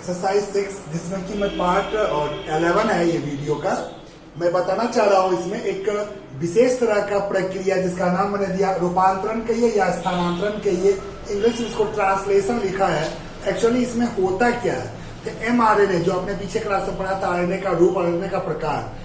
Exercise 6 जिसमें कि मैं पार्ट और 11 है ये वीडियो का। मैं बताना चाह रहा हूँ इसमें एक विशेष तरह का प्रक्रिया जिसका नाम मैंने दिया रूपांतरण कहिए या स्थानांतरण कहिए, इंग्लिश में इसको ट्रांसलेशन लिखा है। एक्चुअली इसमें होता क्या है कि mRNA जो आपने पीछे क्लास में पढ़ा था, आरएनए का रूप, आरएनए का प्रकार,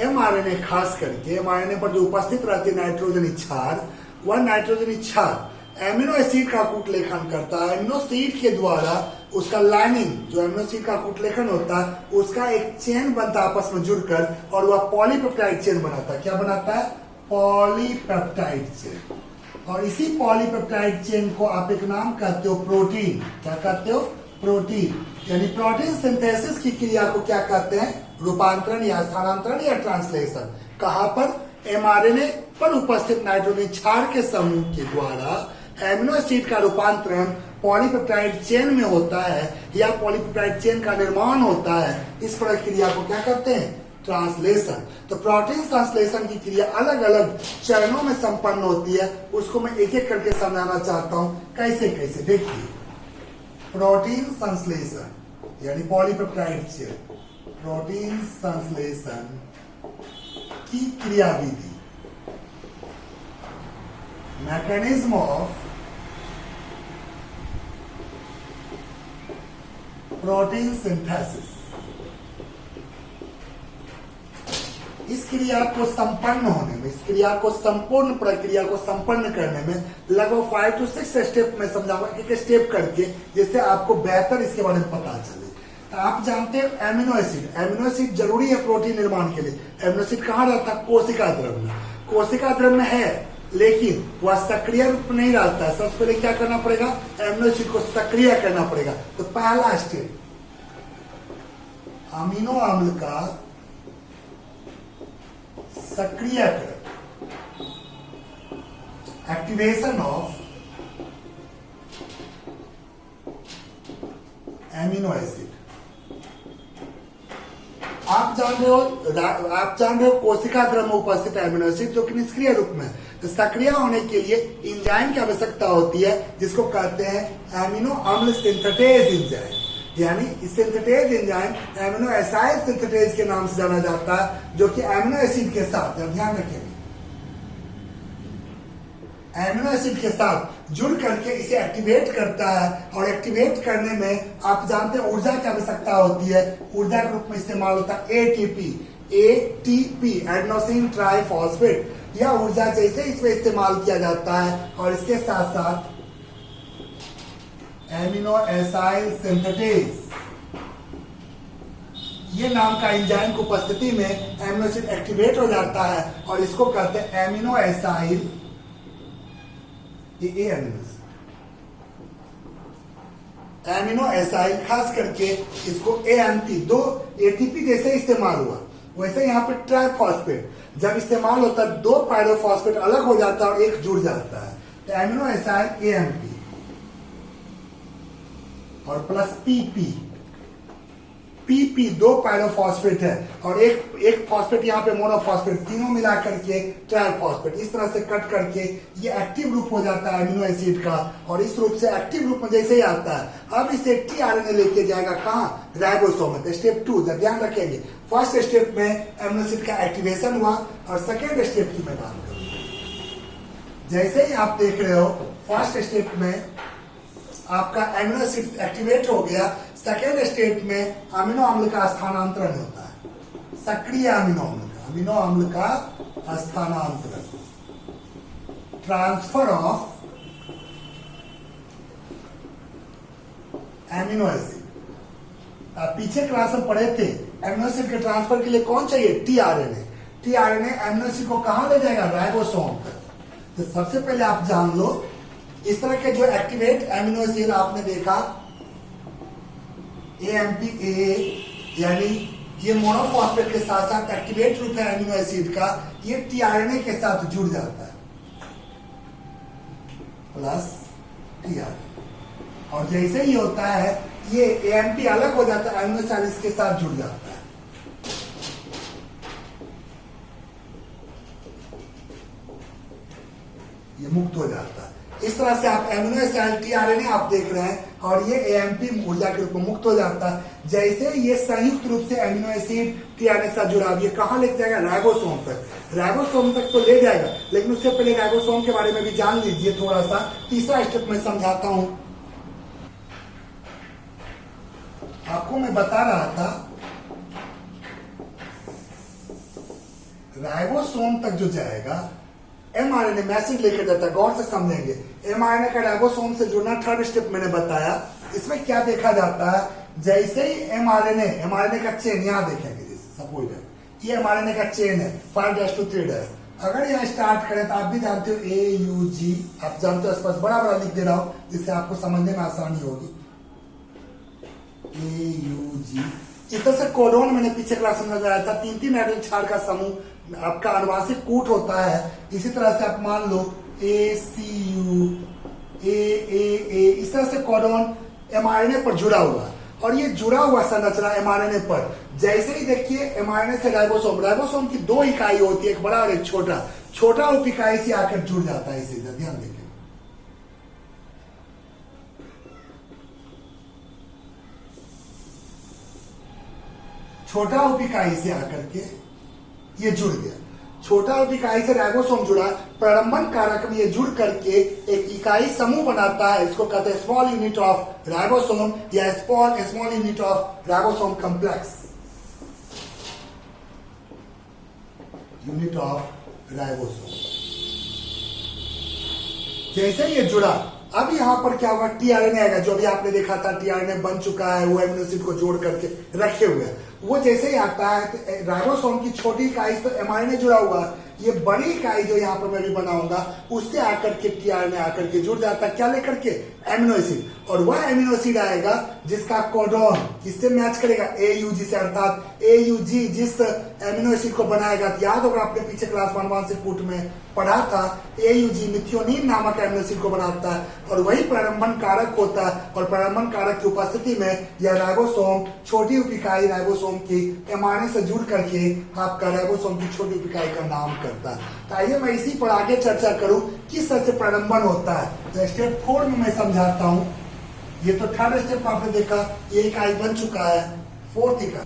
mRNA खास करके mRNA पर जो उपस्थित रहती है नाइट्रोजन क्षार, वह नाइट्रोजन क्षार एमिनो एसिड का कूटलेखन करता है। एमिनो एसिड के द्वारा उसका लाइनिंग, जो एमिनो एसिड का कूटलेखन होता है, उसका एक चेन बनता है आपस में जुड़कर और वह पॉलीपेप्टाइड चेन बनाता है। क्या बनाता है? Polypeptide chain. और इसी पॉलीपेप्टाइड चेन को आप एक नाम कहते हो प्रोटीन। क्या कहते हो? प्रोटीन। यानी प्रोटीन सिंथेसिस की क्रिया को क्या कहते हैं? रूपांतरण या स्थानांतरण या ट्रांसलेशन। कहां पर? mRNA पर उपस्थित नाइट्रोजन क्षार के समूह के द्वारा एमिनो एसिड का रूपांतरण पॉलीपेप्टाइड चेन में होता है या पॉलीपेप्टाइड चेन का निर्माण होता है। इस प्रक्रिया को क्या कहते हैं? ट्रांसलेशन। तो प्रोटीन ट्रांसलेशन की क्रिया अलग अलग चरणों में संपन्न होती है, उसको मैं एक एक करके समझाना चाहता हूं। कैसे कैसे देखिए। प्रोटीन संश्लेषण यानी पॉलीपेप्टाइड चेन, प्रोटीन संश्लेषण की क्रियाविधि, मैकेनिज्म ऑफ प्रोटीन सिंथेसिस। इस क्रिया को संपन्न होने में, इस क्रिया को संपूर्ण प्रक्रिया को संपन्न करने में लगभग 5 से 6 स्टेप में समझाऊंगा, एक स्टेप करके, जिससे आपको बेहतर इसके बारे में पता चले। आप जानते हैं एमिनो एसिड, एमिनो एसिड जरूरी है प्रोटीन निर्माण के लिए। एमिनो एसिड कहाँ रहता है? कोशिका द्रव्य में। कोशिका द्रव्य में है, लेकिन वह सक्रिय रूप में नहीं रहता है। सबसे पहले क्या करना पड़ेगा? एमिनो एसिड को सक्रिय करना पड़ेगा। तो पहला स्टेप, अमीनो अम्ल का सक्रियकरण, एक्टिवेशन ऑफ एमिनो एसिड। आप जान रहे हो कोशिका द्रव्य में उपस्थित एमिनो एसिड जो कि निष्क्रिय रूप में, तो सक्रिय होने के लिए एंजाइम की आवश्यकता होती है, जिसको कहते हैं एमिनो अम्ल सिंथेटेज एंजाइम। यानी synthetase enzyme amino aside synthetase के नाम से जाना जाता है, जो कि एमिनो एसिड के साथ, ध्यान रखेंगे, एमिनो एसिड के साथ जुड़ करके इसे एक्टिवेट करता है। और एक्टिवेट करने में आप जानते हैं ऊर्जा की आवश्यकता होती है। ऊर्जा के रूप में इस्तेमाल होता है एटीपी, एडेनोसिन ट्राइफॉस्फेट। यह ऊर्जा जैसे इसमें इस्तेमाल किया जाता है। और इसके साथ साथ एमिनो एसाइड सिंथेटेज, ये नाम का एंजाइम की उपस्थिति में एमिनो एसिड एक्टिवेट हो जाता है और इसको कहते हैं एमिनो एसाइड, एमिनो एसाइड। खास करके इसको एएनपी, 2 एटीपी जैसे इस्तेमाल हुआ, वैसे यहाँ पे ट्राइफॉस्फेट जब इस्तेमाल होता है, 2 पायरोफॉस्फेट अलग हो जाता है और एक जुड़ जाता है। तो एमिनो एसाइड एएनपी और प्लस पीपी 2 पायरोफॉस्फेट है और एक फॉस्फेट यहाँ पे मोनोफॉस्फेट, तीनों मिला करके ट्राइफॉस्फेट। इस तरह से कट करके ये एक्टिव रूप हो जाता है एमिनो एसिड का। और इस रूप से एक्टिव रूप में जैसे ही आता है, अब इसे टीआरएनए लेके जाएगा कहाँ? राइबोसोम में। स्टेप 2 ध्यान रखेंगे। फर्स्ट स्टेप में एमिनो एसिड का एक्टिवेशन हुआ और सेकेंड स्टेप की मैं बात करूंगा। जैसे ही आप देख रहे हो, फर्स्ट स्टेप में आपका एमिनो एसिड एक्टिवेट हो गया। सेकेंड स्टेट में अमीनो अम्ल का स्थानांतरण होता है, सक्रिय अमीनो अम्ल का स्थानांतरण, ट्रांसफर ऑफ एमिनो एसिड। आप पीछे क्लास में पढ़े थे, एमिनो एसिड के ट्रांसफर के लिए कौन चाहिए? टीआरएनए। टीआरएनए एमिनो एसिड को कहां ले जाएगा? राइबोसोम तक। तो सबसे पहले आप जान लो, इस तरह के जो एक्टिवेट एमिनो एसिड आपने देखा, एएमपी, यानी ये मोनोफॉस्फेट के साथ साथ एक्टिवेट रूप है एमिनो एसिड का, ये टीआरएनए के साथ जुड़ जाता है, प्लस टीआरएनए। और जैसे ही होता है, ये एएमपी अलग हो जाता है, एमिनो एसिड इसके साथ जुड़ जाता है। ये मुक्त हो जाता है। इस तरह से आप एमिनो एसिड टीआरएनए आप देख रहे हैं और ये एएमपी ऊर्जा के रूप में मुक्त हो जाता है। जैसे ये संयुक्त रूप से एमिनो एसिड टीआरएनए के साथ जुड़ा, ये कहाँ लेके जाएगा? राइबोसोम तक। राइबोसोम तक तो ले जाएगा, लेकिन उससे पहले राइबोसोम के बारे में भी जान लीजिए थोड़ा सा। तीसरा स्टेप मैं समझाता हूं आपको। मैं बता रहा था राइबोसोम तक जो जाएगा एमआरएनए मैसेज लेकर जाता है। गौर से समझेंगे, एमआरएनए का राइबोसोम से जुड़ना थर्ड स्टेप मैंने बताया। इसमें क्या देखा जाता है? जैसे ही एमआरएनए का चेन यहां देखेंगे, जैसे सपोज ये एमआरएनए का चेन है 5' to 3'। अगर यहाँ स्टार्ट करें तो आप भी जानते हो AUG, आप जानते हो, स्पष्ट बड़ा बड़ा लिख दे रहा हूं जिससे आपको समझने में आसानी होगी। AUG इस तरह से कोडोन मैंने पीछे क्लास में लगाया था। 3 नाइट्रोजन क्षार का समूह आपका अनुवांशिक कूट होता है। इसी तरह से आप मान लो ACU, AAA, इस तरह से कोडोन एमआरएनए पर जुड़ा हुआ, और ये जुड़ा हुआ संरचना एमआरएनए पर। जैसे ही देखिए एमआरएनए से राइबोसोम की 2 इकाई होती है, एक बड़ा और एक छोटा। छोटा उप इकाई से आकर जुड़ जाता है। इसे ध्यान देखिए, छोटा उप इकाई से आकर के ये जुड़ गया। छोटा उप इकाई से राइबोसोम जुड़ा, प्रलंबन कारक में ये जुड़ करके एक इकाई समूह बनाता है। इसको कहते हैं स्मॉल यूनिट ऑफ राइबोसोम या small unit of ribosome complex, unit of ribosome. जैसे ये जुड़ा, अब यहां पर क्या होगा? टीआरएनए आएगा। जो भी आपने देखा था टीआरएनए बन चुका है, वो एमिनो एसिड को जोड़ करके रखे हुए हैं। वो जैसे ही आता है तो राइबोसोम की छोटी इकाई तो एमआरएनए जुड़ा हुआ, ये बड़ी इकाई जो यहाँ पर मैं भी बनाऊंगा उससे आकर के टीआरएनए आकर के जुड़ जाता है। क्या लेकर के? Amino acid. और वह एमिनो एसिड आएगा जिसका कोडोन किससे मैच करेगा? AUG से। अर्थात AUG जिस एमिनो एसिड को बनाएगा, याद होगा आपने पीछे क्लास 1 से कूट में पढ़ा था, AUG मिथियोनिन नामक एमिनो एसिड को बनाता है और वही प्रारंभन कारक होता है। और प्रारंभन कारक की उपस्थिति में यह राइबोसोम छोटी उप इकाई राइबोसोम की एमआरएनए से जुड़ करके आपका राइबोसोम की छोटी उप इकाई का नाम करता है। तो आइए मैं इसी पर आगे चर्चा करूं किस तरह से प्रारंभन होता है। तो स्टेप 4 में मैं समझाता हूं। ये तो थर्ड स्टेप आपने देखा, ये इकाई बन चुका है। 4th इकाई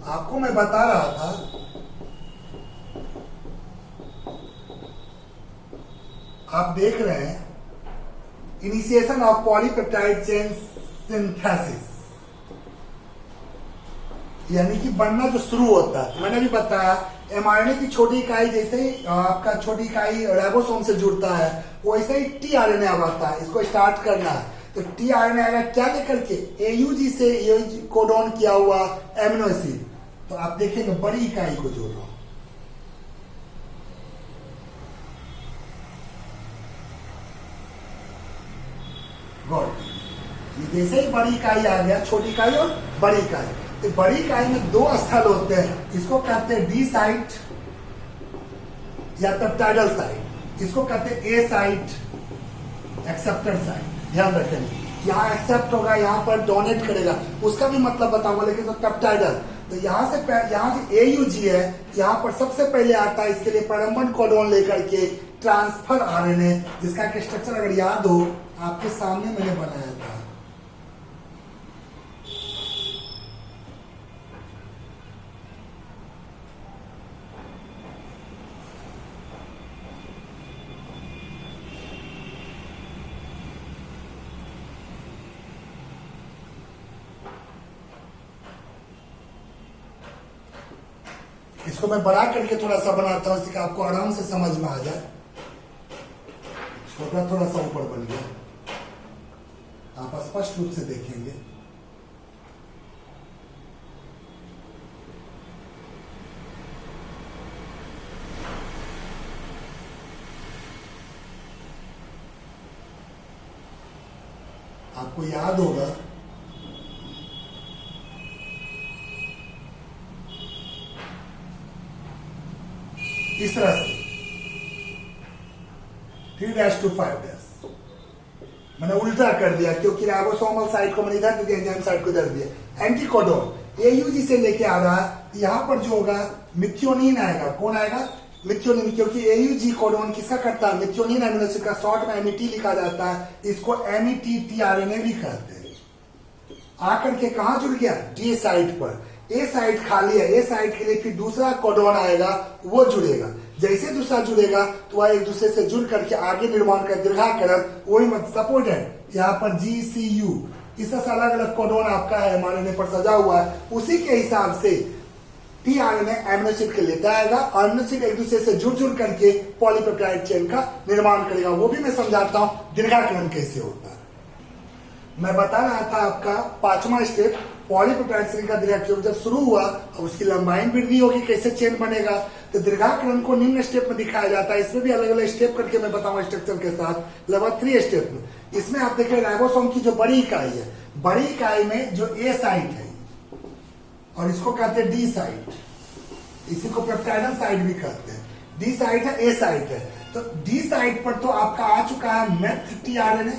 आपको मैं बता रहा था, आप देख रहे हैं initiation of polypeptide chain synthesis, यानी कि बनना जो शुरू होता है। मैंने भी बताया एमआरएनए की छोटी इकाई जैसे ही आपका छोटी इकाई राइबोसोम से जुड़ता है, वैसे ही टीआरएनए आता है। इसको स्टार्ट करना है तो टीआरएनए आएगा क्या लेकर के? AUG से कोडोन किया हुआ एमिनो एसिड। तो आप देखेंगे बड़ी इकाई को जोड़ रहा हूं। ये जैसे ही बड़ी इकाई आ गया, छोटी इकाई और बड़ी इकाई, तो बड़ी इकाई में 2 स्थल होते हैं। इसको कहते हैं डी साइट या पेप्टाइडल साइट। इसको कहते हैं A साइट, एक्सेप्टर साइट। ध्यान रखेंगे, यहाँ एक्सेप्ट होगा, यहाँ पर डोनेट करेगा, उसका भी मतलब बताऊंगा। लेकिन तो पेप्टाइडल, तो यहाँ से AUG है, यहाँ पर सबसे पहले आता है। इसके लिए प्रारंभन कोडोन लेकर के ट्रांसफर RNA, जिसका स्ट्रक्चर अगर याद हो आपके सामने मैंने बनाया था। इसको मैं बड़ा करके थोड़ा सा बनाता हूं, इससे आपको आराम से समझ में आ जाए। छोटा थोड़ा सा ऊपर बन गया, आप स्पष्ट रूप से देखेंगे। आपको याद होगा इस तरह से 3' to 5'। मैंने उल्टा कर दिया क्योंकि राइबोसोमल साइड को मैंने इधर दे दिया, एंजाइम साइड को इधर दिया। एंटीकोडोन AUG से लेके आ रहा है, यहां पर जो होगा मिथियोनिन आएगा। कौन आएगा? मिथ्योनिन, क्योंकि AUG कोडॉन किसका करता है, मिथ्योनिन अमीनो एसिड का, शॉर्ट में MET लिखा जाता है, इसको MET tRNA भी कहते हैं। आकर के कहां जुड़ गया, D साइट पर। ए साइट खाली है, ए साइट के लिए फिर दूसरा कोडॉन आएगा, वो जुड़ेगा। जैसे दूसरा जुड़ेगा तो वह एक दूसरे से जुड़ करके आगे निर्माण कर दीर्घाकरण, वही मत सपोर्ट है यहाँ पर GCU, इसका अलग अलग कोडॉन आपका है mRNA पर सजा हुआ है, उसी के हिसाब से tRNA अमीनो एसिड के लेता आएगा, अमीनो एसिड एक दूसरे से जुड़ करके पॉलीपेप्टाइड चेन का निर्माण करेगा। वो भी मैं समझाता हूं दीर्घाकरण कैसे होता है। मैं बता रहा था आपका 5वां स्टेप पॉलीपेप्टाइड चेन का दीर्घाकरण जब शुरू हुआ, अब उसकी लंबाई में वृद्धि होगी, कैसे चेन बनेगा, तो दीर्घाकरण को निम्न स्टेप में दिखाया जाता है। इसमें भी अलग अलग स्टेप करके मैं बताऊंगा स्ट्रक्चर के साथ, लगभग 3 स्टेप में। इसमें आप देखिए राइबोसोम की जो बड़ी इकाई है, बड़ी इकाई में जो ए साइट है और इसको कहते हैं डी साइट, इसी को पेप्टाइडल साइट भी कहते हैं। डी साइट है, ए साइट है, तो डी साइट पर तो आपका आ चुका है मेथ tRNA।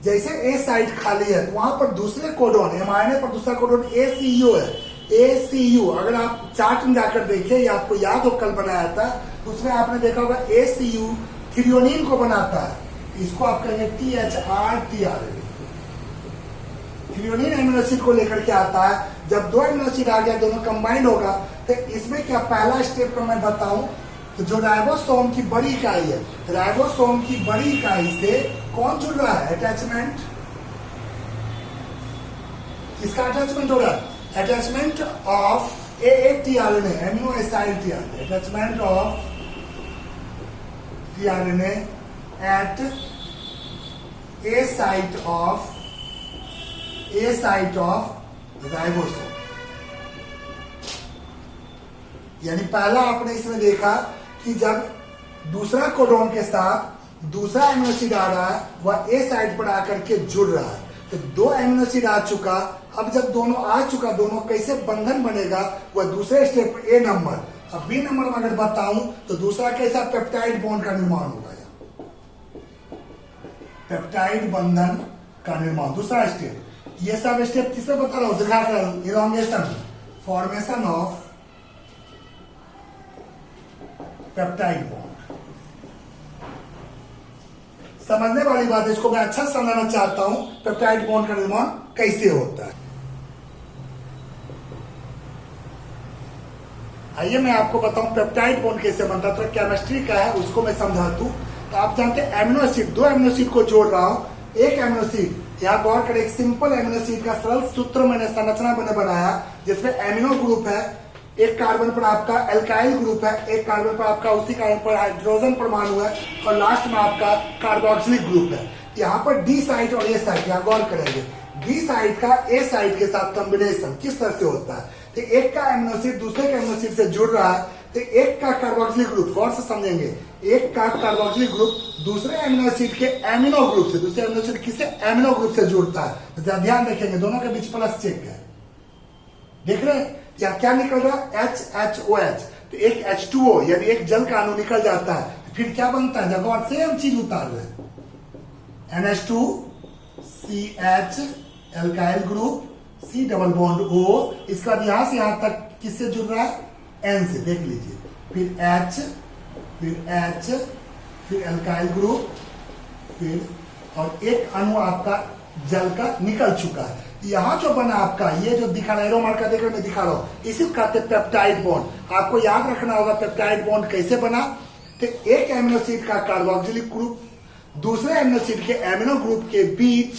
जैसे ए साइट खाली है तो वहां पर दूसरे कोडॉन mRNA पर दूसरा कोडॉन ACU है। ACU अगर आप चार्ट में जाकर देखिए, या आपको याद हो कल बनाया था, उसमें आपने देखा होगा ACU थ्रियोनिन को बनाता है, इसको आप कहेंगे THR-tRNA। थ्रियोनिन अमीनो एसिड को लेकर के आता है। जब 2 अमीनो एसिड आ गया, दोनों कंबाइंड होगा, तो इसमें क्या पहला स्टेप में मैं बताऊं तो जो राइबोसोम की बड़ी इकाई है, राइबोसोम की बड़ी इकाई से कौन जुड़ रहा है, अटैचमेंट, किसका अटैचमेंट हो रहा है, attachment of tRNA, aminoacyl tRNA, attachment of tRNA at A site of ribosome. यानी पहला आपने इसमें देखा कि जब दूसरा कोडॉन के साथ दूसरा एमिनो एसिड आ रहा है, वह ए साइट पर आकर के जुड़ रहा है, तो 2 एमिनो एसिड आ चुका। अब जब दोनों आ चुका, दोनों कैसे बंधन बनेगा, वह दूसरे स्टेप ए नंबर। अब बी नंबर में अगर बताऊं तो दूसरा कैसा पेप्टाइड बॉन्ड का निर्माण होगा, पेप्टाइड बंधन का निर्माण, दूसरा स्टेप। ये सब स्टेप किसमें बता रहा हूं, दीर्घाकरण, elongation, formation of peptide bond. समझने वाली बात है, इसको मैं अच्छा समझाना चाहता हूं पेप्टाइड बॉन्ड का निर्माण कैसे होता है। आइए मैं आपको बताऊं पेप्टाइड बॉन्ड कैसे बनता है, तो केमिस्ट्री का है, उसको मैं समझा दूं। तो आप जानते हैं एमिनो एसिड, 2 एमिनो एसिड को जोड़ रहा हूं, एक एमिनो एसिड, यहां गौर करें, एक सिंपल एमिनो एसिड का सरल सूत्र मैंने, संरचना मैंने बनाया, जिसमें एमिनो ग्रुप है, एक कार्बन पर आपका एल्काइल ग्रुप है, एक कार्बन पर आपका उसी कार्बन पर हाइड्रोजन परमाणु है, और लास्ट में आपका कार्बोक्सिलिक ग्रुप है। यहाँ पर डी साइट और ए साइट, यहाँ गौर करेंगे, डी साइट का ए साइट के साथ कॉम्बिनेशन किस तरह से होता है, तो एक का एमिनो एसिड दूसरे के एमिनो एसिड से जुड़ रहा है, तो एक का कार्बोक्सिलिक ग्रुप, गौर से समझेंगे, एक का कार्बोक्सिलिक ग्रुप दूसरे एमिनो एसिड के एमिनो ग्रुप से, दूसरे एमिनो एसिड किसे एमिनो ग्रुप से जुड़ता है। तो ध्यान रखेंगे, दोनों के बीच प्लस चेक है, देख रहे हैं क्या निकल रहा है, HHOH, तो एक H2O यानी एक जल का अणु निकल जाता है, फिर क्या बनता है, जगह और सेम चीज उतार रहे हैं, NH2 CH alkyl group C double bond O, इसका बाद यहां से यहां तक किससे जुड़ रहा है, N से, देख लीजिए, फिर H, फिर H, फिर एल्काइल ग्रुप, फिर और एक अणु आपका जल का निकल चुका है। यहां जो बना आपका, ये जो दिखा रहा है, एरो मार्क का देखकर मैं दिखा रहा हूं, इसी को कहते हैं पेप्टाइड बॉन्ड। आपको याद रखना होगा पेप्टाइड बॉन्ड कैसे बना, तो एक एमिनो एसिड का कार्बोक्सिलिक ग्रुप दूसरे एमिनो एसिड के एमिनो ग्रुप के बीच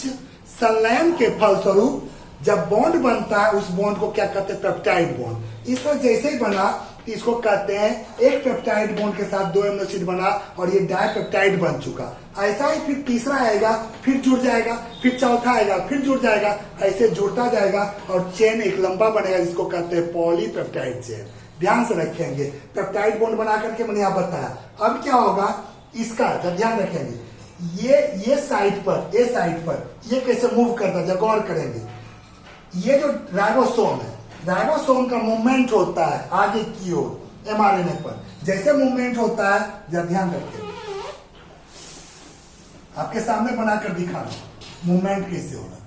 संलयन के फलस्वरूप जब बॉन्ड बनता है, उस बॉन्ड को क्या कहते हैं, पेप्टाइड बॉन्ड। इस तरह जैसे ही बना, इसको कहते हैं एक पेप्टाइड बॉन्ड के साथ 2 एमिनो एसिड बना और ये डाइपेप्टाइड बन चुका। ऐसा ही फिर तीसरा आएगा, फिर जुड़ जाएगा, फिर चौथा आएगा, फिर जुड़ जाएगा, ऐसे जुड़ता जाएगा और चेन एक लंबा बनेगा, जिसको कहते हैं पॉलीपेप्टाइड चेन। ध्यान से रखेंगे, पेप्टाइड बॉन्ड बना करके मैंने यहां बताया। अब क्या होगा इसका, जब ध्यान रखेंगे, ये साइड पर, ए साइड पर ये कैसे मूव करता है, जब गौर करेंगे, ये जो राइबोसोम है, राइबोसोम का मूवमेंट होता है आगे की ओर mRNA पर, जैसे मूवमेंट होता है, जब ध्यान रखें, आपके सामने बनाकर दिखा रहा हूं मूवमेंट कैसे होगा।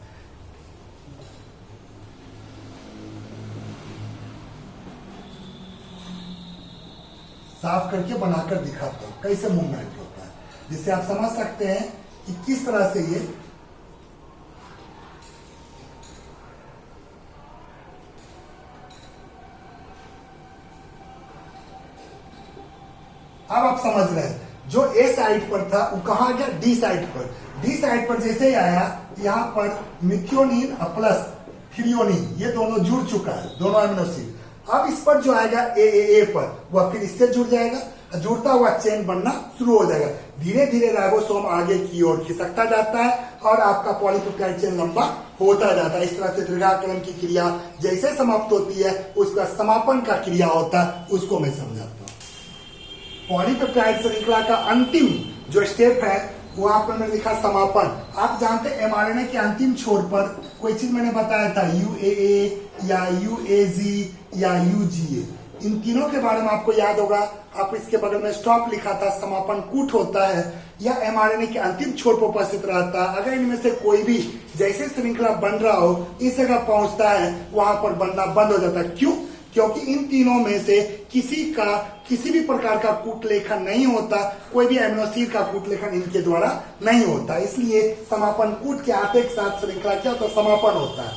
साफ करके बनाकर दिखाता हूं कैसे मूवमेंट होता है, जिससे आप समझ सकते हैं कि किस तरह से ये अब आप समझ रहे हैं। जो ए साइड पर था वो कहां गया, डी साइड पर। डी साइड पर जैसे ही आया, यहां पर मिथियोनिन प्लस थ्रियोनिन ये दोनों जुड़ चुका है, दोनों अमीनो एसिड। अब इस पर जो आएगा ए पर, वह फिर इससे जुड़ जाएगा, जुड़ता हुआ चेन बनना शुरू हो जाएगा। धीरे धीरे राइबोसोम आगे की ओर खिसकता जाता है और आपका पॉलीपेप्टाइड चेन लंबा होता जाता है। इस तरह से दीर्घाकरण की क्रिया जैसे समाप्त होती है, उसका समापन का क्रिया होता है, उसको मैं समझाता हूं। पॉलीपेप्टाइड श्रृंखला का अंतिम जो स्टेप है वहां पर मैंने लिखा समापन। आप जानते हैं एमआरएनए के अंतिम छोर पर कोई चीज मैंने बताया था, यूएए या यूएजी या यूजीए। इन तीनों के बारे में आपको याद होगा। आप इसके बगल में स्टॉप लिखा था, समापन कूट होता है या एमआरएनए के अंतिम छोर पर उपस्थित रहता है। अगर इनमें से कोई भी जैसे श्रृंखला बन रहा हो इस जगह पहुंचता है, वहां पर बनना बंद हो जाता है। क्यों? क्योंकि इन तीनों में से किसी भी प्रकार का कूटलेखन नहीं होता, कोई भी अमीनो एसिड का कूटलेखन इनके द्वारा नहीं होता। इसलिए समापन कूट के आते के साथ श्रृंखला क्या होता है, समापन होता है।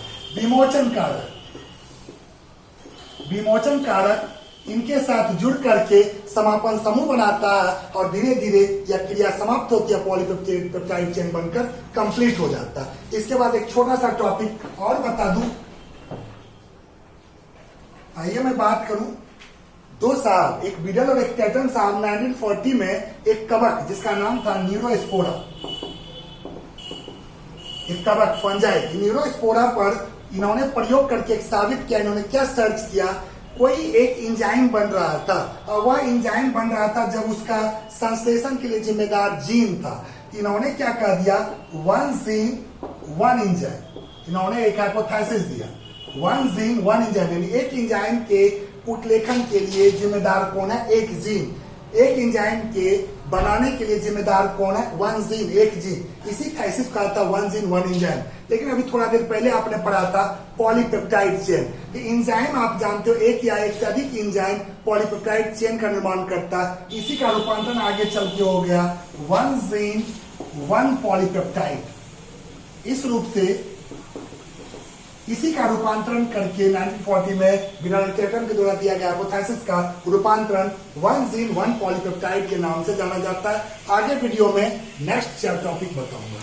विमोचन कारक इनके साथ जुड़ करके समापन समूह बनाता है और धीरे धीरे यह क्रिया समाप्त होती है, पॉलीपेप्टाइड चेन बनकर कंप्लीट हो जाता है। इसके बाद एक छोटा सा टॉपिक और बता दूं, आइए मैं बात करूं। 2 साल एक बिडल और एक टेटन साहब 1940 में एक कवक जिसका नाम था न्यूरोस्पोरा, एक कवक फंजाई, न्यूरोस्पोरा पर इन्होंने प्रयोग करके एक साबित किया। इन्होंने क्या सर्च किया, कोई एक इंजाइम बन रहा था और वह इंजाइम बन रहा था जब उसका संश्लेषण के लिए जिम्मेदार जीन था। इन्होंने क्या कर दिया, 1 जीन 1 इंजाइम, इन्होंने एक हाइपोथेसिस दिया, 1 जीन 1 इंजाइम, यानी एक इंजाइम के कूटलेखन के लिए जिम्मेदार कौन है, एक जीन। एक इंजाइम के बनाने के लिए जिम्मेदार कौन है, 1 जीन, एक जीन। इसी थीसिस का था 1 जीन 1 इंजाइम। लेकिन अभी थोड़ा देर पहले आपने पढ़ा था पॉलीपेप्टाइड चेन। इंजाइम आप जानते हो, एक या एक से अधिक इंजाइम पॉलीपेप्टाइड चेन का निर्माण करता है। इसी का रूपांतरण आगे चल के हो गया 1 जीन 1 पॉलीपेप्टाइड। इस रूप से इसी का रूपांतरण करके 1940 में बिनाल्टेटन के द्वारा दिया गया हाइपोथेसिस का रूपांतरण 1 जीन 1 पॉलीपेप्टाइड के नाम से जाना जाता है। आगे वीडियो में नेक्स्ट टॉपिक बताऊंगा।